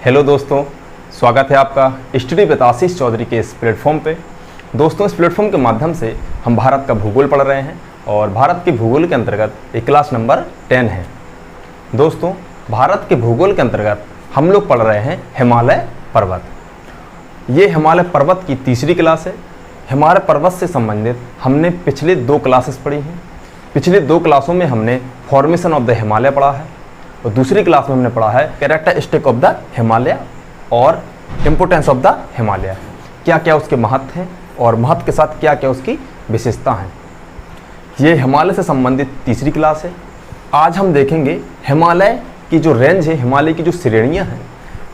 Hello दोस्तों, स्वागत है आपका स्टडी विद आशीष चौधरी के इस प्लेटफॉर्म पे। दोस्तों, इस प्लेटफॉर्म के माध्यम से हम भारत का भूगोल पढ़ रहे हैं और भारत के भूगोल के अंतर्गत एक क्लास नंबर 10 है। दोस्तों, भारत के भूगोल के अंतर्गत हम लोग पढ़ रहे हैं हिमालय पर्वत। ये हिमालय पर्वत की तीसरी क्लास है। हिमालय पर्वत से संबंधित हमने पिछले 2 क्लासेस पढ़ी हैं। पिछले 2 क्लासों में हमने फॉर्मेशन ऑफ द हिमालय पढ़ा है और दूसरी क्लास में हमने पढ़ा है कैरेक्टरिस्टिक ऑफ द हिमालय और इम्पोर्टेंस ऑफ द हिमालय। क्या क्या उसके महत्व हैं और महत्व के साथ क्या क्या उसकी विशेषता हैं। ये हिमालय से संबंधित तीसरी क्लास है। आज हम देखेंगे हिमालय की जो रेंज है, हिमालय की जो श्रेणियां हैं,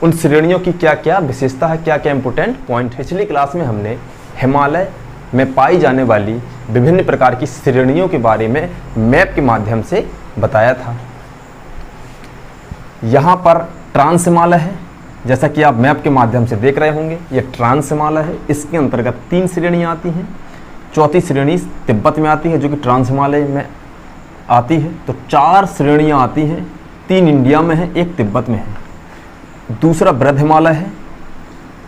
उन श्रेणियों की क्या क्या विशेषता है, क्या क्या इंपॉर्टेंट पॉइंट है। पिछली क्लास में हमने हिमालय में पाई जाने वाली विभिन्न प्रकार की श्रेणियों के बारे में मैप के माध्यम से बताया था। यहाँ पर ट्रांस हिमालय है, जैसा कि आप मैप के माध्यम से देख रहे होंगे। ये ट्रांस हिमालय है। इसके अंतर्गत 3 श्रेणियाँ आती हैं। चौथी श्रेणी तिब्बत में आती है जो कि ट्रांस हिमालय में आती है। तो 4 श्रेणियाँ आती हैं, 3 इंडिया में है, 1 तिब्बत में है। दूसरा बृहद हिमालय है,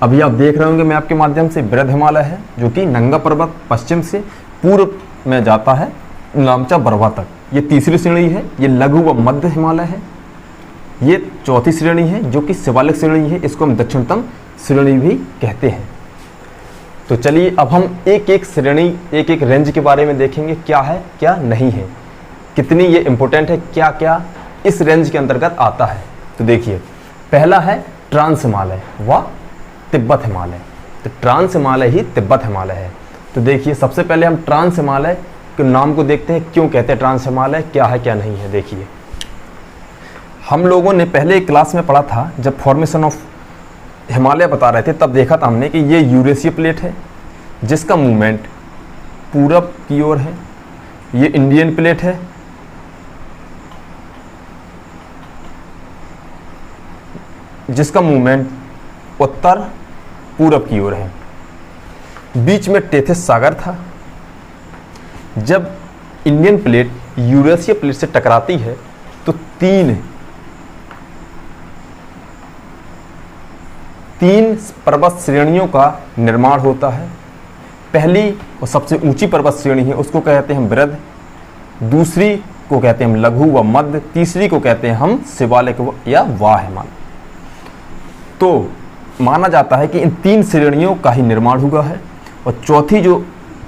अभी आप देख रहे होंगे मैप के माध्यम से। बृहद हिमालय है जो कि नंगा पर्वत पश्चिम से पूर्व में जाता है नामचा बरवा तक। ये तीसरी श्रेणी है। ये लघु व मध्य हिमालय है। ये चौथी श्रेणी है जो कि शिवालिक श्रेणी है। इसको हम दक्षिणतम श्रेणी भी कहते हैं। तो चलिए अब हम एक एक श्रेणी, एक एक रेंज के बारे में देखेंगे, क्या है क्या नहीं है, कितनी ये इंपॉर्टेंट है, क्या क्या इस रेंज के अंतर्गत आता है। तो देखिए, पहला है ट्रांस हिमालय व तिब्बत हिमालय। तो ट्रांस हिमालय ही तिब्बत हिमालय है। तो देखिए, सबसे पहले हम ट्रांस हिमालय के नाम को देखते हैं। क्यों कहते हैं ट्रांस हिमालय, क्या है क्या नहीं है। देखिए, हम लोगों ने पहले एक क्लास में पढ़ा था, जब फॉर्मेशन ऑफ हिमालय बता रहे थे, तब देखा था हमने कि ये यूरेशिया प्लेट है जिसका मूवमेंट पूरब की ओर है। ये इंडियन प्लेट है जिसका मूवमेंट उत्तर पूरब की ओर है। बीच में टेथिस सागर था। जब इंडियन प्लेट यूरेशिया प्लेट से टकराती है तो तीन पर्वत श्रेणियों का निर्माण होता है। पहली और सबसे ऊंची पर्वत श्रेणी है, उसको कहते हैं बृहद। दूसरी को कहते हैं हम लघु व मध्य। तीसरी को कहते हैं हम शिवालिक या वाह हिमालय। तो माना जाता है कि इन 3 श्रेणियों का ही निर्माण हुआ है। और चौथी जो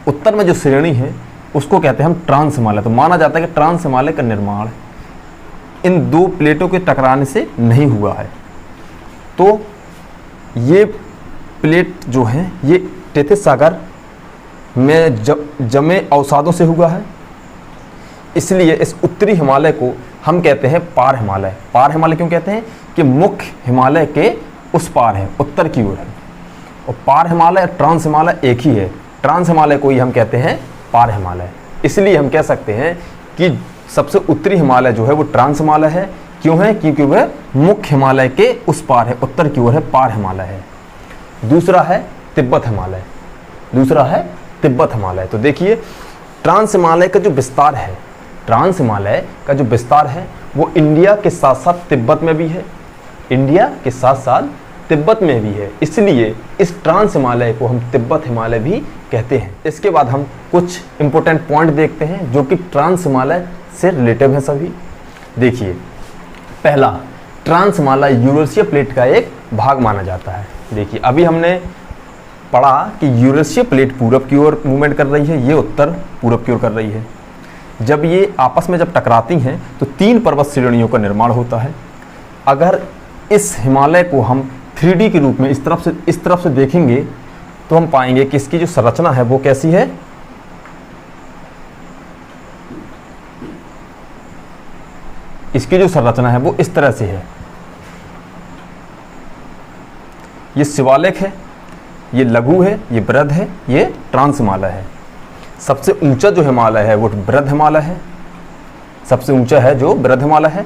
उत्तर में जो श्रेणी है उसको कहते हैं हम ट्रांस हिमालय। तो माना जाता है कि ट्रांस हिमालय का निर्माण इन 2 प्लेटों के टकराने से नहीं हुआ है। तो ये प्लेट जो है ये टेथिस सागर में जमे अवसादों से हुआ है। इसलिए इस उत्तरी हिमालय को हम कहते हैं पार हिमालय। पार हिमालय क्यों कहते हैं कि मुख्य हिमालय के उस पार है, उत्तर की ओर है। और पार हिमालय और ट्रांस हिमालय एक ही है। ट्रांस हिमालय को ही हम कहते हैं पार हिमालय। इसलिए हम कह सकते हैं कि सबसे उत्तरी हिमालय जो है वो ट्रांस हिमालय है। क्यों है? क्योंकि वह मुख्य हिमालय के उस पार है, उत्तर की ओर है, पार हिमालय है। दूसरा है तिब्बत हिमालय। दूसरा है तिब्बत हिमालय। तो देखिए, ट्रांस हिमालय का जो विस्तार है, ट्रांस हिमालय का जो विस्तार है वो इंडिया के साथ साथ तिब्बत में भी है। इंडिया के साथ साथ तिब्बत में भी है। इसलिए इस ट्रांस हिमालय को हम तिब्बत हिमालय भी कहते हैं। इसके बाद हम कुछ इंपॉर्टेंट पॉइंट देखते हैं जो कि ट्रांस हिमालय से रिलेटिव है सभी। देखिए, पहला, ट्रांस हिमालय यूरेशिया प्लेट का एक भाग माना जाता है। देखिए, अभी हमने पढ़ा कि यूरेशिया प्लेट पूरब की ओर मूवमेंट कर रही है, ये उत्तर पूरब की ओर कर रही है। जब ये आपस में जब टकराती हैं तो 3 पर्वत श्रेणियों का निर्माण होता है। अगर इस हिमालय को हम 3D के रूप में इस तरफ से देखेंगे तो हम पाएंगे कि इसकी जो संरचना है वो कैसी है। इसकी जो संरचना है वो इस तरह से है। ये शिवालिक है, ये लघु है, ये बृहद है, ये ट्रांस हिमालय है। सबसे ऊंचा जो हिमालय है वो बृहद हिमालय है। सबसे ऊंचा है जो बृहद हिमालय है।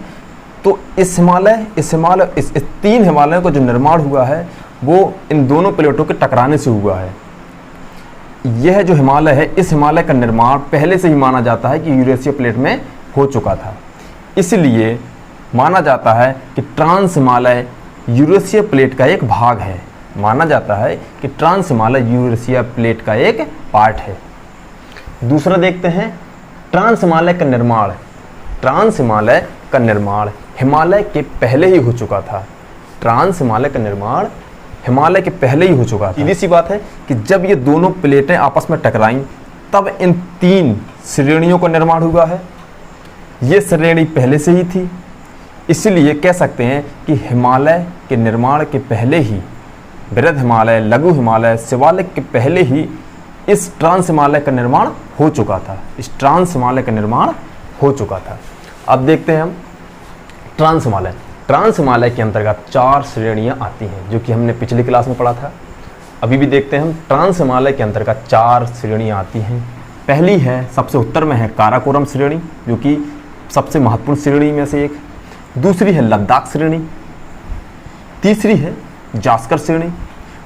तो इस 3 हिमालयों का जो निर्माण हुआ है वो इन दोनों प्लेटों के टकराने से हुआ है। यह जो हिमालय है, इस हिमालय का निर्माण पहले से ही माना जाता है कि यूरेशिया प्लेट में हो चुका था। इसलिए माना जाता है कि ट्रांस हिमालय यूरेशिया प्लेट का एक भाग है। माना जाता है कि ट्रांस हिमालय यूरेशिया प्लेट का एक पार्ट है। दूसरा देखते हैं, ट्रांस हिमालय का निर्माण। ट्रांस हिमालय का निर्माण हिमालय के पहले ही हो चुका था। ट्रांस हिमालय का निर्माण हिमालय के पहले ही हो चुका था। सीधी सी बात है कि जब ये दोनों प्लेटें आपस में टकराईं तब इन 3 श्रेणियों का निर्माण हुआ है। ये श्रेणी पहले से ही थी, इसलिए कह सकते हैं कि हिमालय के निर्माण के पहले ही, बृहद हिमालय, लघु हिमालय, शिवालिक के पहले ही इस ट्रांस हिमालय का निर्माण हो चुका था। इस ट्रांस हिमालय का निर्माण हो चुका था। अब देखते हैं हम ट्रांस हिमालय। ट्रांस हिमालय के अंतर्गत 4 श्रेणियां आती हैं, जो कि हमने पिछली क्लास में पढ़ा था। अभी भी देखते हैं हम, ट्रांस हिमालय के अंतर्गत 4 श्रेणियां आती हैं। पहली है, सबसे उत्तर में है काराकोरम श्रेणी, जो कि सबसे महत्वपूर्ण श्रेणी में से एक। दूसरी है लद्दाख श्रेणी, तीसरी है जास्कर श्रेणी,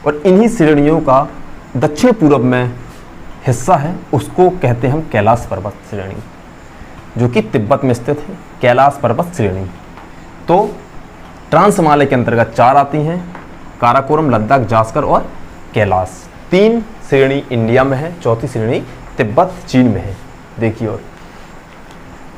और इन्हीं श्रेणियों का दक्षिण पूर्व में हिस्सा है, उसको कहते हैं हम कैलाश पर्वत श्रेणी, जो कि तिब्बत में स्थित है। कैलाश पर्वत श्रेणी। तो ट्रांस हिमालय के अंतर्गत 4 आती हैं, काराकोरम, लद्दाख, जास्कर और कैलाश। 3 श्रेणी इंडिया में है, चौथी श्रेणी तिब्बत चीन में है। देखिए, और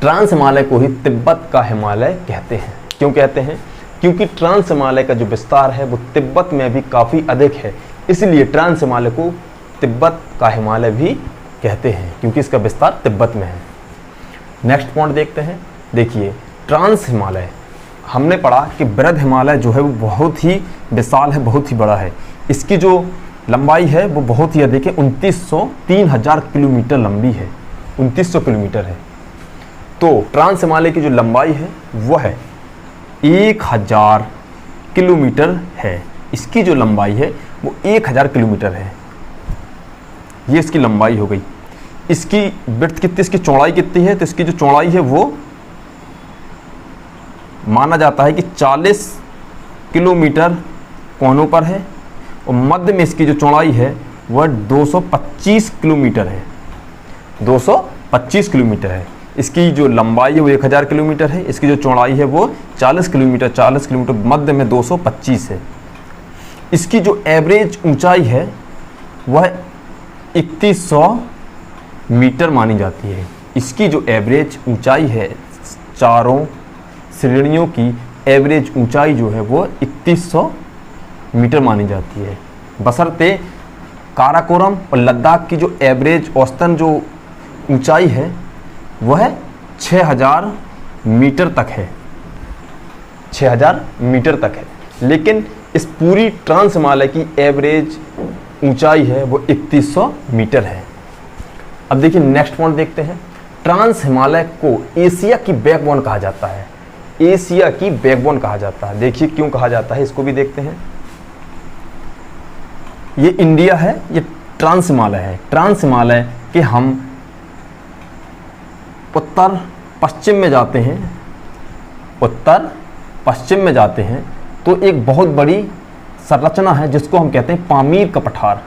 ट्रांस हिमालय को ही तिब्बत का हिमालय कहते हैं। क्यों कहते हैं? क्योंकि ट्रांस हिमालय का जो विस्तार है वो तिब्बत में भी काफ़ी अधिक है, इसलिए ट्रांस हिमालय को तिब्बत का हिमालय भी कहते हैं, क्योंकि इसका विस्तार तिब्बत में है। नेक्स्ट पॉइंट देखते हैं। देखिए, ट्रांस हिमालय, हमने पढ़ा कि बृहद हिमालय जो है वो बहुत ही विशाल है, बहुत ही बड़ा है। इसकी जो लंबाई है वो बहुत ही अधिक है, 3000 किलोमीटर लंबी है, 2900 किलोमीटर है। तो ट्रांस हिमालय की जो लंबाई है वो है 1000 किलोमीटर है। इसकी जो लंबाई है वो 1000 किलोमीटर है। ये इसकी लंबाई हो गई। इसकी विड्थ कितनी, इसकी चौड़ाई कितनी है? तो इसकी जो चौड़ाई है वो माना जाता है कि 40 किलोमीटर कोनों पर है, और मध्य में इसकी जो चौड़ाई है वह 225 किलोमीटर है। 225 किलोमीटर है। इसकी जो लंबाई है वो 1000 किलोमीटर है, इसकी जो चौड़ाई है वो 40 किलोमीटर, मध्य में 225 है। इसकी जो एवरेज ऊंचाई है वह 3100 मीटर मानी जाती है। इसकी जो एवरेज ऊंचाई है, चारों श्रेणियों की एवरेज ऊंचाई जो है वो 3100 मीटर मानी जाती है, बशर्ते काराकोरम और लद्दाख की जो एवरेज औसतन जो ऊंचाई है वह 6000 मीटर तक है, 6000 मीटर तक है। लेकिन इस पूरी ट्रांस हिमालय की एवरेज ऊंचाई है वो 3100 मीटर है। अब देखिए, नेक्स्ट पॉइंट देखते हैं। ट्रांस हिमालय को एशिया की बैकबोन कहा जाता है। एशिया की बैकबोन कहा जाता है। देखिए क्यों कहा जाता है, इसको भी देखते हैं। ये इंडिया है, ये ट्रांस हिमालय है। ट्रांस हिमालय के हम उत्तर पश्चिम में जाते हैं, उत्तर पश्चिम में जाते हैं तो एक बहुत बड़ी संरचना है जिसको हम कहते हैं पामीर का पठार।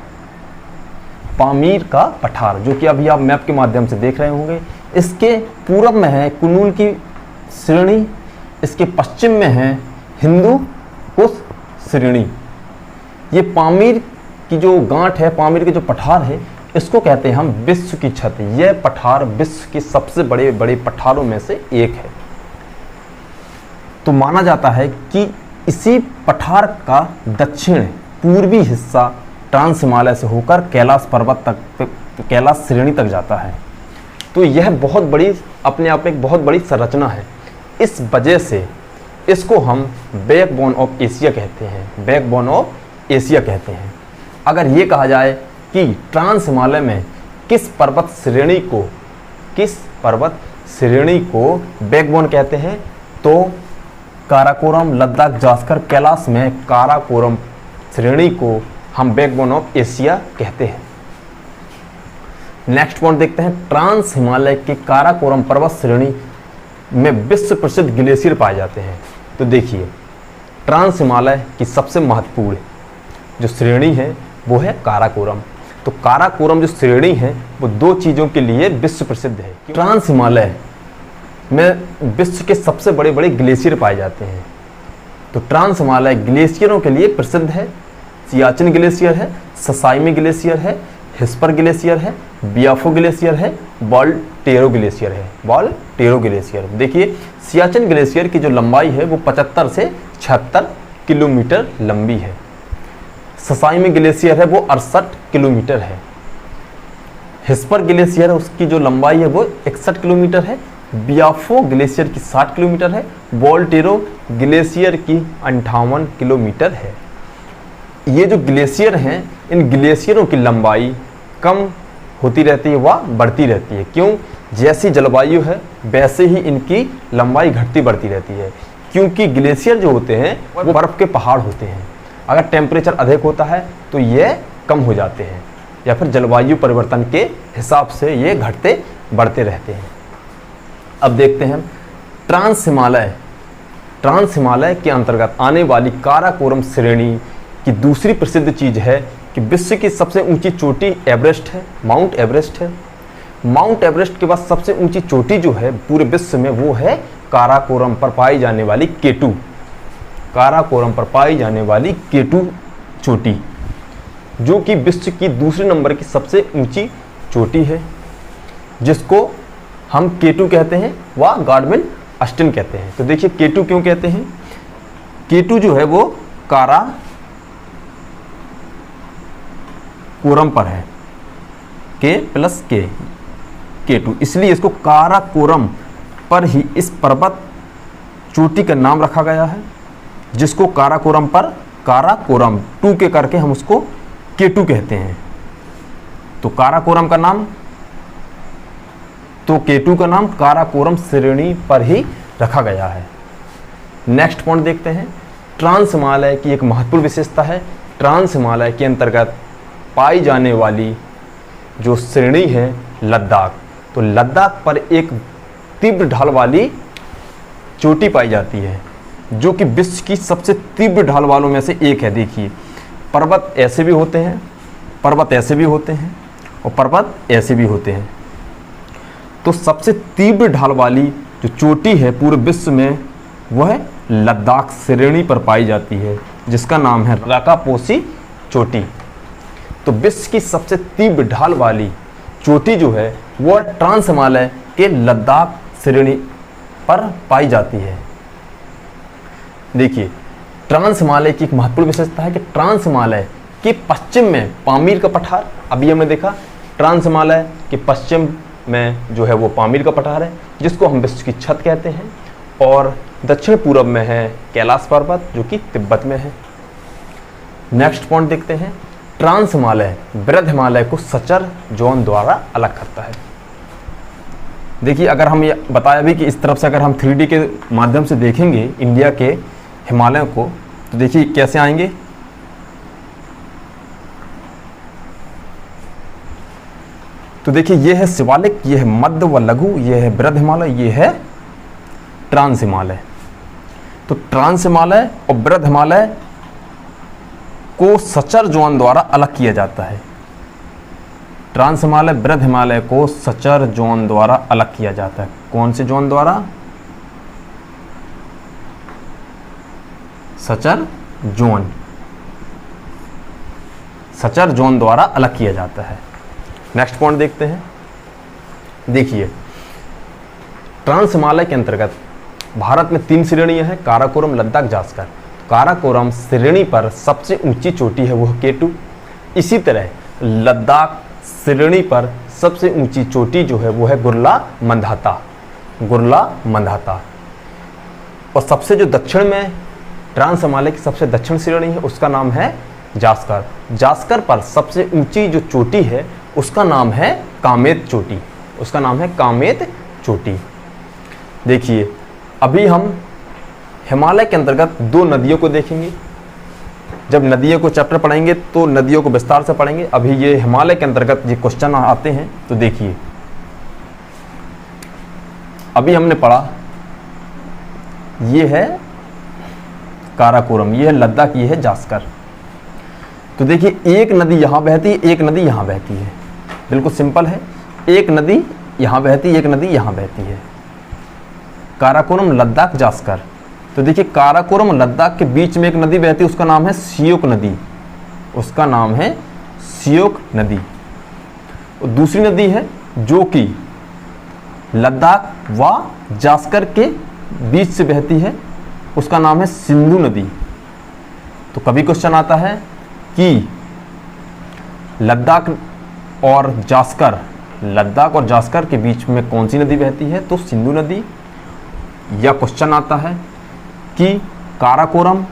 पामीर का पठार, जो कि अभी आप मैप के माध्यम से देख रहे होंगे। इसके पूर्व में है कुनूल की श्रेणी, इसके पश्चिम में है हिंदू कुश श्रेणी। ये पामीर की जो गांठ है, पामीर के जो पठार है, इसको कहते हैं हम विश्व की छत। यह पठार विश्व के सबसे बड़े बड़े पठारों में से एक है। तो माना जाता है कि इसी पठार का दक्षिण पूर्वी हिस्सा ट्रांस हिमालय से होकर कैलाश पर्वत तक, कैलाश श्रेणी तक जाता है। तो यह बहुत बड़ी, अपने आप में एक बहुत बड़ी संरचना है। इस वजह से इसको हम बैकबोन ऑफ एशिया कहते हैं, बैकबोन ऑफ एशिया कहते हैं। अगर ये कहा जाए कि ट्रांस हिमालय में किस पर्वत श्रेणी को बैकबोन कहते हैं, तो काराकोरम, लद्दाख, जास्कर, कैलाश में काराकोरम श्रेणी को हम बैकबोन ऑफ एशिया कहते हैं। नेक्स्ट पॉइंट देखते हैं। ट्रांस हिमालय के काराकोरम पर्वत श्रेणी में विश्व प्रसिद्ध ग्लेशियर पाए जाते हैं। तो देखिए, ट्रांस हिमालय की सबसे महत्वपूर्ण जो श्रेणी है वो है काराकोरम। तो काराकोरम जो श्रेणी है वो 2 चीज़ों के लिए विश्व प्रसिद्ध है। ट्रांस हिमालय में विश्व के सबसे बड़े बड़े ग्लेशियर पाए जाते हैं। तो ट्रांस हिमालय ग्लेशियरों के लिए प्रसिद्ध है। सियाचिन ग्लेशियर है, ससाइमी ग्लेशियर है, हिस्पर ग्लेशियर है, बियाफो ग्लेशियर है, वॉल्टेरो ग्लेशियर है। वॉल्टेरो ग्लेशियर, देखिए सियाचिन ग्लेशियर की जो लंबाई है वो 75 से 76 किलोमीटर लंबी है। ससाइमी ग्लेशियर है वो 68 किलोमीटर है। हिस्पर ग्लेशियर है उसकी जो लंबाई है वो 61 किलोमीटर है। बियाफो ग्लेशियर की 60 किलोमीटर है। वॉल्टेरो ग्लेशियर की 58 किलोमीटर है। ये जो ग्लेशियर हैं, इन ग्लेशियरों की लंबाई कम होती रहती है व बढ़ती रहती है। क्यों? जैसी जलवायु है वैसे ही इनकी लंबाई घटती बढ़ती रहती है, क्योंकि ग्लेशियर जो होते हैं वो बर्फ़ के पहाड़ होते हैं। अगर टेम्परेचर अधिक होता है तो ये कम हो जाते हैं, या फिर जलवायु परिवर्तन के हिसाब से ये घटते बढ़ते रहते हैं। अब देखते हैं ट्रांस हिमालय। ट्रांस हिमालय के अंतर्गत आने वाली काराकोरम श्रेणी की दूसरी प्रसिद्ध चीज़ है कि विश्व की सबसे ऊंची चोटी एवरेस्ट है, माउंट एवरेस्ट है। माउंट एवरेस्ट के बाद सबसे ऊंची चोटी जो है पूरे विश्व में वो है काराकोरम पर पाई जाने वाली K2। काराकोरम पर पाई जाने वाली K2 चोटी, जो कि विश्व की दूसरे नंबर की सबसे ऊंची चोटी है, जिसको हम K2 कहते हैं व गार्डविन अस्टिन कहते हैं। तो देखिए K2 क्यों कहते हैं? K2 जो है वो काराकोरम पर है, K+K, K2, इसलिए इसको काराकोरम पर ही इस पर्वत चोटी का नाम रखा गया है, जिसको काराकोरम पर काराकोरम 2 के करके हम उसको K2 कहते हैं। तो काराकोरम का नाम, तो K2 का नाम काराकोरम श्रेणी पर ही रखा गया है। नेक्स्ट पॉइंट देखते हैं। ट्रांस हिमालय की एक महत्वपूर्ण विशेषता है, ट्रांस हिमालय के अंतर्गत पाई जाने वाली जो श्रेणी है लद्दाख। तो लद्दाख पर एक तीव्र ढाल वाली चोटी पाई जाती है, जो कि विश्व की सबसे तीव्र ढाल वालों में से एक है। देखिए पर्वत ऐसे भी होते हैं, पर्वत ऐसे भी होते हैं और पर्वत ऐसे भी होते हैं। तो सबसे तीव्र ढाल वाली जो चोटी है पूरे विश्व में वह लद्दाख श्रेणी पर पाई जाती है, जिसका नाम है राकापोसी चोटी। तो विश्व की सबसे तीव्र ढाल वाली चोटी जो है वह ट्रांस हिमालय के लद्दाख श्रेणी पर पाई जाती है। देखिए ट्रांस हिमालय की एक महत्वपूर्ण विशेषता है कि ट्रांस हिमालय के पश्चिम में पामीर का पठार, अभी हमने देखा ट्रांस हिमालय के पश्चिम में जो है वो पामीर का पठार है, जिसको हम विश्व की छत कहते हैं, और दक्षिण पूर्व में है कैलाश पर्वत जो कि तिब्बत में है। नेक्स्ट पॉइंट देखते हैं। ट्रांस हिमालय वृहद हिमालय को सचर जोन द्वारा अलग करता है। देखिए अगर हम ये बताया भी कि इस तरफ से अगर हम 3D के माध्यम से देखेंगे इंडिया के हिमालयों को, तो देखिए कैसे आएंगे। तो देखिए ये है शिवालिक, ये है मध्य व लघु, ये है वृहद हिमालय, ये है ट्रांस हिमालय। तो ट्रांस हिमालय और वृहद हिमालय को सचर जोन द्वारा अलग किया जाता है। ट्रांस हिमालय वृहद हिमालय को सचर जोन द्वारा अलग किया जाता है। कौन से जोन द्वारा? सचर जोन, सचर जोन द्वारा अलग किया जाता है। नेक्स्ट पॉइंट देखते हैं। देखिए ट्रांस हिमालय के अंतर्गत भारत में 3 श्रेणियां हैं, काराकोरम, लद्दाख, जास्कर। काराकोरम श्रेणी पर सबसे ऊंची चोटी है वह K2। इसी तरह लद्दाख श्रेणी पर सबसे ऊंची चोटी जो है वो है गुरला मंधाता, गुरला मंधाता। और सबसे जो दक्षिण में ट्रांस हिमालय की सबसे दक्षिण श्रेणी है उसका नाम है जास्कर। जास्कर पर सबसे ऊंची जो चोटी है उसका नाम है कामेत चोटी, उसका नाम है कामेत चोटी। देखिए अभी हम हिमालय के अंतर्गत 2 नदियों को देखेंगे। जब नदियों को चैप्टर पढ़ेंगे तो नदियों को विस्तार से पढ़ेंगे। अभी ये हिमालय के अंतर्गत ये क्वेश्चन आते हैं। तो देखिए अभी हमने पढ़ा, ये है काराकोरम, ये है लद्दाख, ये है जास्कर। तो देखिए एक नदी यहाँ बहती है, एक नदी यहाँ बहती है, बिल्कुल सिंपल है। एक नदी यहाँ बहती है, एक नदी यहाँ बहती है। काराकोरम, लद्दाख, जास्कर तो देखिए काराकोरम और लद्दाख के बीच में एक नदी बहती है, उसका नाम है सियोक नदी, उसका नाम है सियोक नदी। और दूसरी नदी है जो कि लद्दाख व जास्कर के बीच से बहती है, उसका नाम है सिंधु नदी। तो कभी क्वेश्चन आता है कि लद्दाख और जास्कर के बीच में कौन सी नदी बहती है, तो सिंधु नदी। या क्वेश्चन आता है कि काराकोरम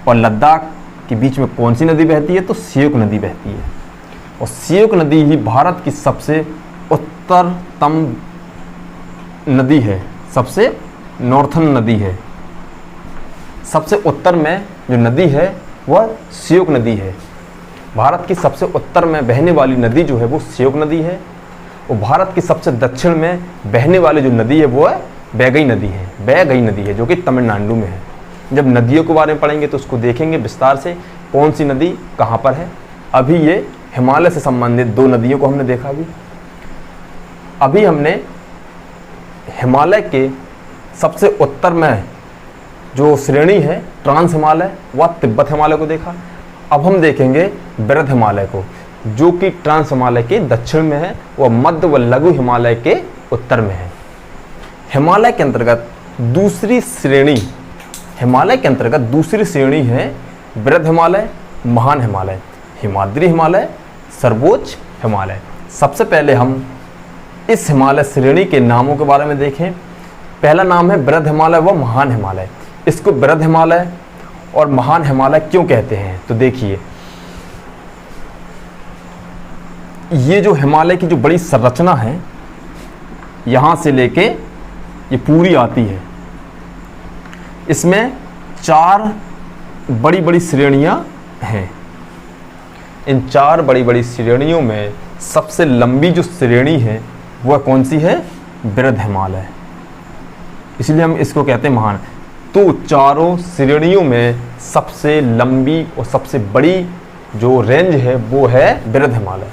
और लद्दाख के बीच में कौन सी नदी बहती है, तो सियोक नदी बहती है। और सियोक नदी ही भारत की सबसे उत्तरतम नदी है, सबसे नॉर्थन नदी है। सबसे उत्तर में जो नदी है वह सियोक नदी है। भारत की सबसे उत्तर में बहने वाली नदी जो है वो सियोक नदी है। और भारत की सबसे दक्षिण में बहने वाली जो नदी है वो है बैगई नदी है जो कि तमिलनाडु में है। जब नदियों के बारे में पढ़ेंगे तो उसको देखेंगे विस्तार से कौन सी नदी कहाँ पर है। अभी ये हिमालय से संबंधित दो नदियों को हमने देखा। अभी हमने हिमालय के सबसे उत्तर में जो श्रेणी है ट्रांस हिमालय व तिब्बत हिमालय को देखा। अब हम देखेंगे बृहद हिमालय को जो कि ट्रांस हिमालय के दक्षिण में है व मध्य व लघु हिमालय के उत्तर में है। हिमालय के अंतर्गत दूसरी श्रेणी है बृहद हिमालय, महान हिमालय, हिमाद्री हिमालय, सर्वोच्च हिमालय। सबसे पहले हम इस हिमालय श्रेणी के नामों के बारे में देखें। पहला नाम है बृहद हिमालय व महान हिमालय। इसको बृहद हिमालय और महान हिमालय क्यों कहते हैं, तो देखिए ये जो हिमालय की जो बड़ी संरचना है यहाँ से लेके ये पूरी आती है, इसमें 4 बड़ी बड़ी श्रेणियाँ हैं। इन 4 बड़ी बड़ी श्रेणियों में सबसे लंबी जो श्रेणी है वह कौन सी है, बृहद हिमालय, इसलिए हम इसको कहते हैं महान। तो चारों श्रेणियों में सबसे लंबी और सबसे बड़ी जो रेंज है वो है बृहद हिमालय।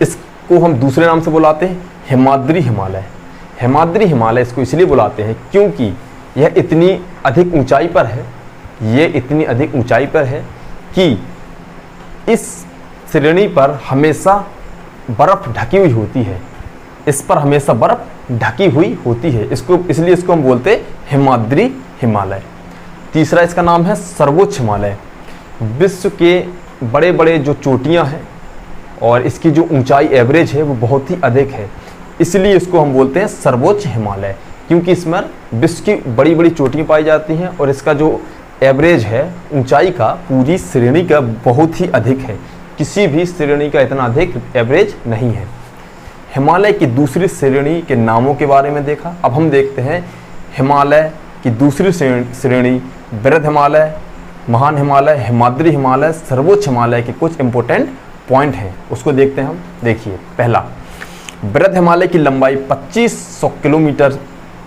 इसको हम दूसरे नाम से बुलाते हैं हिमाद्री हिमालय। हिमाद्री हिमालय इसको इसलिए बुलाते हैं क्योंकि यह इतनी अधिक ऊंचाई पर है कि इस श्रेणी पर हमेशा बर्फ ढकी हुई होती है, इस पर हमेशा बर्फ ढकी हुई होती है, इसलिए इसको हम बोलते हैं हिमाद्री हिमालय। तीसरा इसका नाम है सर्वोच्च हिमालय। विश्व के बड़े बड़े जो चोटियां हैं और इसकी जो ऊंचाई एवरेज है वो बहुत ही अधिक है, इसलिए इसको हम बोलते हैं सर्वोच्च हिमालय, क्योंकि इसमें विश्व की बड़ी बड़ी चोटियां पाई जाती हैं और इसका जो एवरेज है ऊंचाई का पूरी श्रेणी का बहुत ही अधिक है। किसी भी श्रेणी का इतना अधिक एवरेज नहीं है। हिमालय की दूसरी श्रेणी के नामों के बारे में देखा। अब हम देखते हैं हिमालय की दूसरी श्रेणी बृहद हिमालय, महान हिमालय, हिमाद्री हिमालय, सर्वोच्च हिमालय के कुछ इंपॉर्टेंट पॉइंट हैं, उसको देखते हैं हम। देखिए, पहला, बृहद हिमालय की लंबाई 2500 किलोमीटर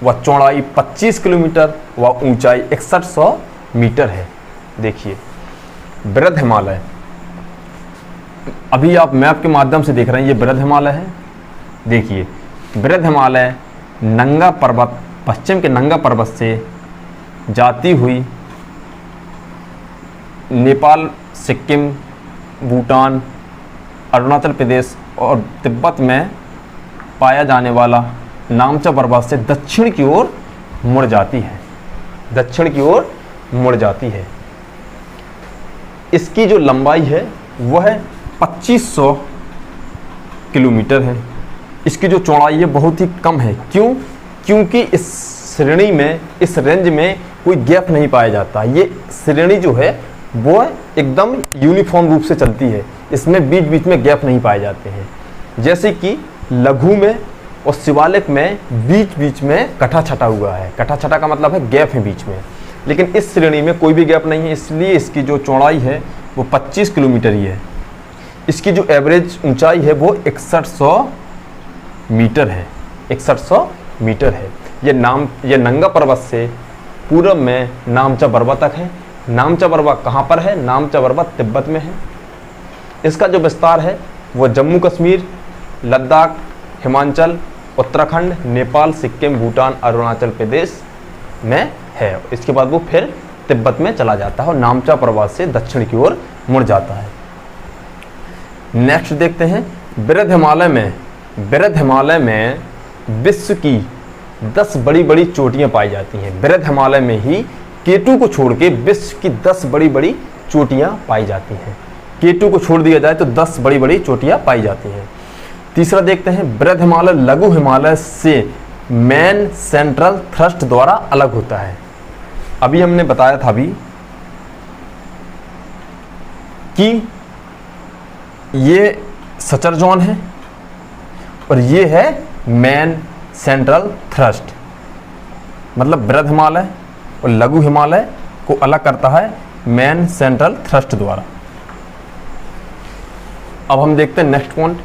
व चौड़ाई 25 किलोमीटर व ऊंचाई 6100 मीटर है। देखिए बृहद हिमालय, अभी आप मैप के माध्यम से देख रहे हैं, ये बृहद हिमालय है। देखिए बृहद हिमालय नंगा पर्वत, पश्चिम के नंगा पर्वत से जाती हुई नेपाल, सिक्किम, भूटान, अरुणाचल प्रदेश और तिब्बत में पाया जाने वाला नामचा पर्वत से दक्षिण की ओर मुड़ जाती है। इसकी जो लंबाई है वह 2500 किलोमीटर है। इसकी जो चौड़ाई है बहुत ही कम है। क्यों? क्योंकि इस श्रेणी में, इस रेंज में कोई गैप नहीं पाया जाता। ये श्रेणी जो है वो एकदम यूनिफॉर्म रूप से चलती है, इसमें बीच बीच में गैप नहीं पाए जाते हैं। जैसे कि लघु में और शिवालिक में बीच बीच में कटा छटा हुआ है। कटा छटा का मतलब है गैप है बीच में, लेकिन इस श्रेणी में कोई भी गैप नहीं है, इसलिए इसकी जो चौड़ाई है वो 25 किलोमीटर ही है। इसकी जो एवरेज ऊंचाई है वो 6100 मीटर है। 6100 मीटर है। ये नंगा पर्वत से पूर्व में नामचा पर्वत तक है। नामचा पर्वत कहाँ पर है? नामचा पर्वत तिब्बत में है। इसका जो विस्तार है वो जम्मू कश्मीर, लद्दाख, हिमाचल, उत्तराखंड, नेपाल, सिक्किम, भूटान, अरुणाचल प्रदेश में है। इसके बाद वो फिर तिब्बत में चला जाता है और नामचा पर्वत से दक्षिण की ओर मुड़ जाता है। नेक्स्ट देखते हैं, बृहद हिमालय में विश्व की 10 बड़ी बड़ी चोटियां पाई जाती हैं। बृहद हिमालय में ही केटू को छोड़ के विश्व की 10 बड़ी बड़ी चोटियां पाई जाती हैं। केटू को छोड़ दिया जाए तो 10 बड़ी बड़ी चोटियां पाई जाती हैं। तीसरा देखते हैं, बृहद हिमालय लघु हिमालय से मेन सेंट्रल थ्रस्ट द्वारा अलग होता है। अभी हमने बताया था कि ये सचर जोन है और ये है मेन सेंट्रल थ्रस्ट, मतलब बृहद हिमालय और लघु हिमालय को अलग करता है मेन सेंट्रल थ्रस्ट द्वारा। अब हम देखते हैं नेक्स्ट पॉइंट,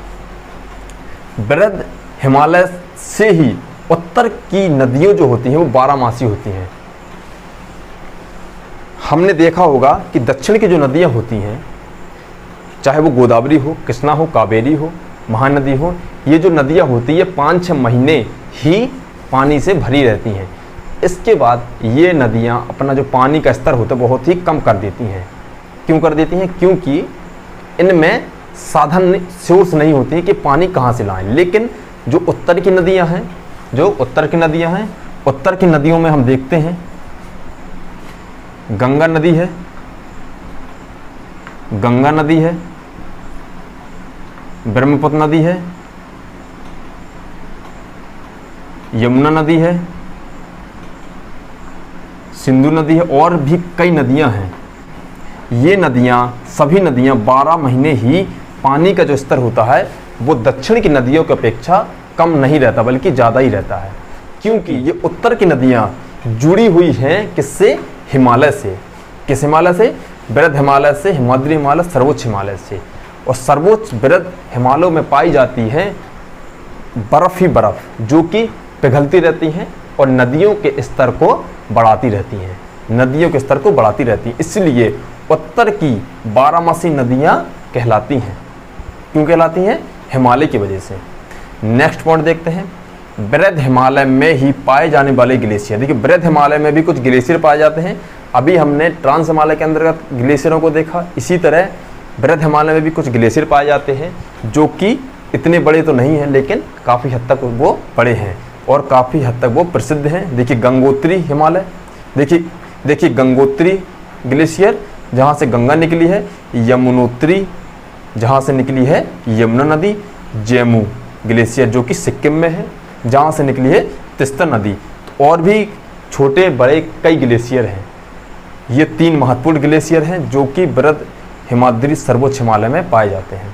बृहद हिमालय से ही उत्तर की नदियां जो होती हैं वो 12मासी होती हैं। हमने देखा होगा कि दक्षिण की जो नदियां होती हैं, चाहे वो गोदावरी हो, कृष्णा हो, कावेरी हो, महानदी हो, ये जो नदियां होती है 5-6 महीने ही पानी से भरी रहती हैं। इसके बाद ये नदियां अपना जो पानी का स्तर होता है बहुत ही कम कर देती हैं। क्यों कर देती हैं? क्योंकि इनमें साधन सोर्स नहीं होती कि पानी कहाँ से लाएं। लेकिन जो उत्तर की नदियां हैं, उत्तर की नदियों में हम देखते हैं गंगा नदी है, ब्रह्मपुत्र नदी है, यमुना नदी है, सिंधु नदी है और भी कई नदियां हैं। ये नदियां, सभी नदियां 12 महीने ही पानी का जो स्तर होता है वो दक्षिण की नदियों की अपेक्षा कम नहीं रहता बल्कि ज़्यादा ही रहता है। क्योंकि ये उत्तर की नदियां जुड़ी हुई हैं किससे? हिमालय से। किस हिमालय से? बृहद हिमालय से, हिमाद्री हिमालय, सर्वोच्च हिमालय से। और सर्वोच्च बृहद हिमालयों में पाई जाती है बर्फ ही बर्फ, जो कि पिघलती रहती हैं और नदियों के स्तर को बढ़ाती रहती हैं, इसलिए उत्तर की 12मासी नदियां कहलाती हैं। क्यों कहलाती हैं? हिमालय की वजह से। नेक्स्ट पॉइंट देखते हैं, बृहद हिमालय में ही पाए जाने वाले ग्लेशियर। देखिए, बृहद हिमालय में भी कुछ ग्लेशियर पाए जाते हैं। अभी हमने ट्रांस हिमालय के अंतर्गत ग्लेशियरों को देखा, इसी तरह बृहद हिमालय में भी कुछ ग्लेशियर पाए जाते हैं जो कि इतने बड़े तो नहीं हैं लेकिन काफ़ी हद तक वो बड़े हैं और काफ़ी हद तक वो प्रसिद्ध हैं। देखिए गंगोत्री हिमालय, देखिए गंगोत्री ग्लेशियर जहाँ से गंगा निकली है, यमुनोत्री जहाँ से निकली है यमुना नदी, जैमू ग्लेशियर जो कि सिक्किम में है जहाँ से निकली है तिस्ता नदी। और भी छोटे बड़े कई ग्लेशियर हैं। ये 3 महत्वपूर्ण ग्लेशियर हैं जो कि बृहद हिमाद्री सर्वोच्च हिमालय में पाए जाते हैं।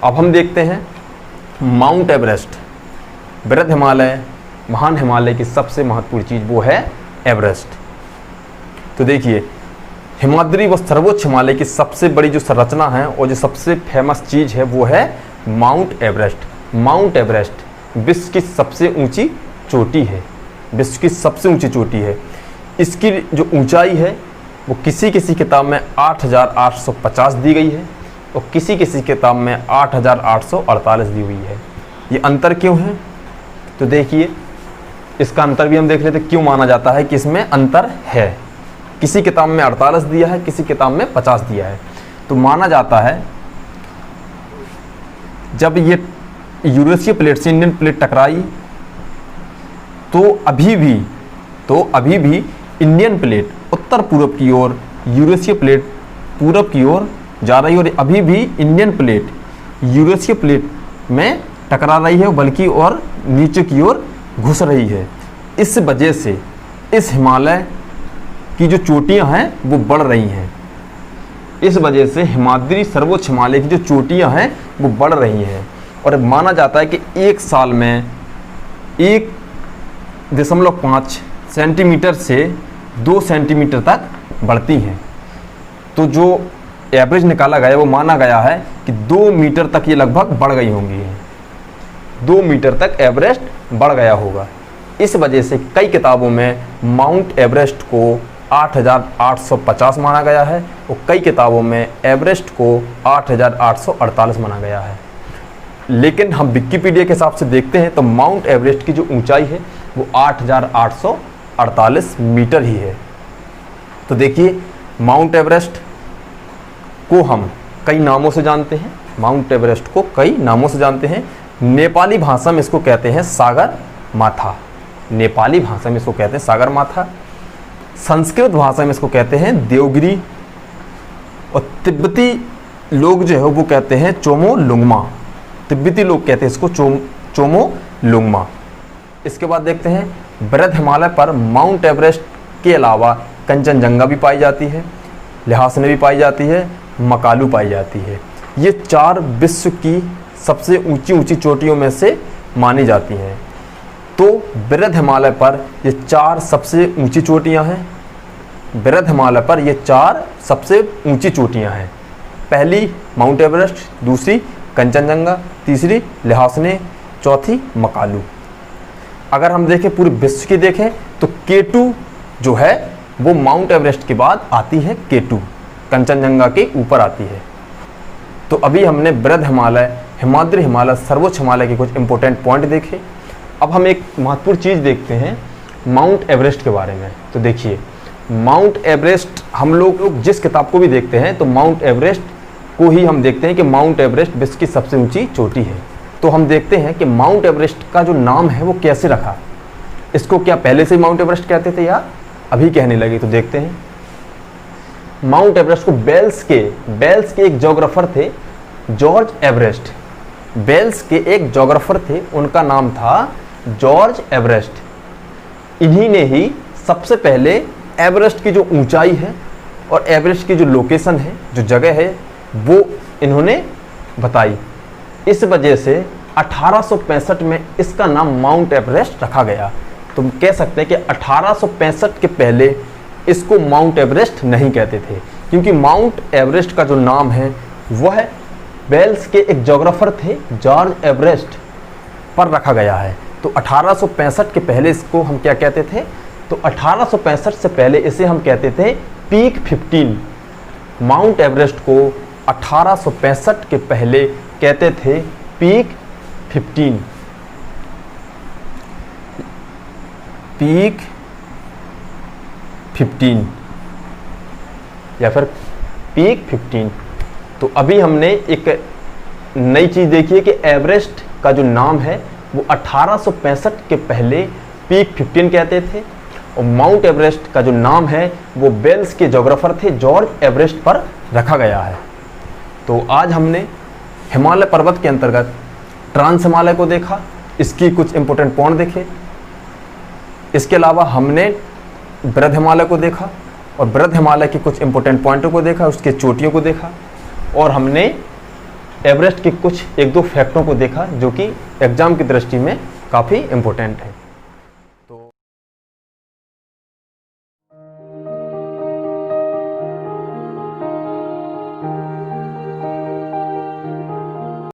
अब हम देखते हैं माउंट एवरेस्ट। बृहद हिमालय, महान हिमालय की सबसे महत्वपूर्ण चीज़ वो है एवरेस्ट। तो देखिए, हिमाद्री व सर्वोच्च हिमालय की सबसे बड़ी जो संरचना है और जो सबसे फेमस चीज़ है वो है माउंट एवरेस्ट। माउंट एवरेस्ट विश्व की सबसे ऊंची चोटी है। इसकी जो ऊंचाई है वो किसी किताब में 8,850 दी गई है और किसी किताब में 8,848 दी हुई है। ये अंतर क्यों है? तो देखिए, इसका अंतर भी हम देख लेते क्यों माना जाता है कि इसमें अंतर है। किसी किताब में 48 दिया है, किसी किताब में 50 दिया है। तो माना जाता है जब ये यूरेशियन प्लेट से इंडियन प्लेट टकराई तो अभी भी इंडियन प्लेट उत्तर पूर्व की ओर, यूरेशियन प्लेट पूर्व की ओर जा रही है और अभी भी इंडियन प्लेट यूरेशियन प्लेट में टकरा रही है बल्कि और नीचे की ओर घुस रही है। इस वजह से इस हिमालय की जो चोटियां हैं वो बढ़ रही हैं। इस वजह से हिमाद्री सर्वोच्च हिमालय की जो चोटियां हैं वो बढ़ रही हैं और माना जाता है कि एक साल में 1.5 सेंटीमीटर से 2 सेंटीमीटर तक बढ़ती हैं। तो जो एवरेज निकाला गया वो माना गया है कि 2 मीटर तक ये लगभग बढ़ गई होंगी। 2 मीटर तक एवरेस्ट बढ़ गया होगा। इस वजह से कई किताबों में माउंट एवरेस्ट को 8,850 माना गया है और कई किताबों में एवरेस्ट को 8,848 माना गया है। लेकिन हम विकिपीडिया के हिसाब से देखते हैं तो माउंट एवरेस्ट की जो ऊंचाई है वो 8,848 48 मीटर ही है। तो देखिए, माउंट एवरेस्ट को हम कई नामों से जानते हैं, माउंट एवरेस्ट को कई नामों से जानते हैं। नेपाली भाषा में इसको कहते हैं सागर माथा, नेपाली भाषा में इसको कहते हैं सागर माथा। संस्कृत भाषा में इसको कहते हैं देवगिरी, और तिब्बती लोग जो है वो कहते हैं चोमो लुंगमा, तिब्बती लोग कहते हैं इसको चोमो लुंगमा। इसके बाद देखते हैं बृहद हिमालय पर माउंट एवरेस्ट के अलावा कंचनजंगा भी पाई जाती है, ल्हासने भी पाई जाती है, मकालू पाई जाती है। ये 4 विश्व की सबसे ऊंची चोटियों में से मानी जाती हैं। तो बृहद हिमालय पर ये 4 सबसे ऊंची चोटियां हैं। बृहद हिमालय पर ये 4 सबसे ऊंची चोटियां हैं। पहली माउंट एवरेस्ट, दूसरी कंचनजंगा, तीसरी ल्हासने, चौथी मकालू। अगर हम देखें पूरे विश्व की देखें तो K2 जो है वो माउंट एवरेस्ट के बाद आती है, K2 कंचनजंगा के ऊपर आती है। तो अभी हमने बृहद हिमालय, हिमाद्री हिमालय, सर्वोच्च हिमालय के कुछ इंपॉर्टेंट पॉइंट देखे। अब हम एक महत्वपूर्ण चीज़ देखते हैं माउंट एवरेस्ट के बारे में। तो देखिए, माउंट एवरेस्ट हम लोग जिस किताब को भी देखते हैं तो माउंट एवरेस्ट को ही हम देखते हैं कि माउंट एवरेस्ट विश्व की सबसे ऊंची चोटी है। तो हम देखते हैं कि माउंट एवरेस्ट का जो नाम है वो कैसे रखा। इसको क्या पहले से ही माउंट एवरेस्ट कहते थे या अभी कहने लगे? तो देखते हैं। माउंट एवरेस्ट को बेल्स के एक ज्योग्राफर थे जॉर्ज एवरेस्ट। बेल्स के एक ज्योग्राफर थे, उनका नाम था जॉर्ज एवरेस्ट। इन्हीं ने ही सबसे पहले एवरेस्ट की जो ऊंचाई है और एवरेस्ट की जो लोकेशन है, जो जगह है, वो इन्होंने बताई। इस वजह से 1865 में इसका नाम माउंट एवरेस्ट रखा गया। तो हम कह सकते हैं कि 1865 के पहले इसको माउंट एवरेस्ट नहीं कहते थे, क्योंकि माउंट एवरेस्ट का जो नाम है वह वेल्स के एक ज्योग्राफर थे जॉर्ज एवरेस्ट पर रखा गया है। तो 1865 के पहले इसको हम क्या कहते थे? तो 1865 से पहले इसे हम कहते थे पीक 15। माउंट एवरेस्ट को 1865 के पहले कहते थे पीक 15, पीक 15 या फिर पीक 15। तो अभी हमने एक नई चीज़ देखी है कि एवरेस्ट का जो नाम है वो 1865 के पहले पीक 15 कहते थे, और माउंट एवरेस्ट का जो नाम है वो वेल्स के ज्योग्राफर थे जॉर्ज एवरेस्ट पर रखा गया है। तो आज हमने हिमालय पर्वत के अंतर्गत ट्रांस हिमालय को देखा, इसकी कुछ इंपॉर्टेंट पॉइंट देखे। इसके अलावा हमने बृहद हिमालय को देखा और बृहद हिमालय के कुछ इंपॉर्टेंट पॉइंटों को देखा, उसके चोटियों को देखा, और हमने एवरेस्ट के कुछ 1-2 फैक्टों को देखा जो कि एग्जाम की दृष्टि में काफ़ी इंपॉर्टेंट है।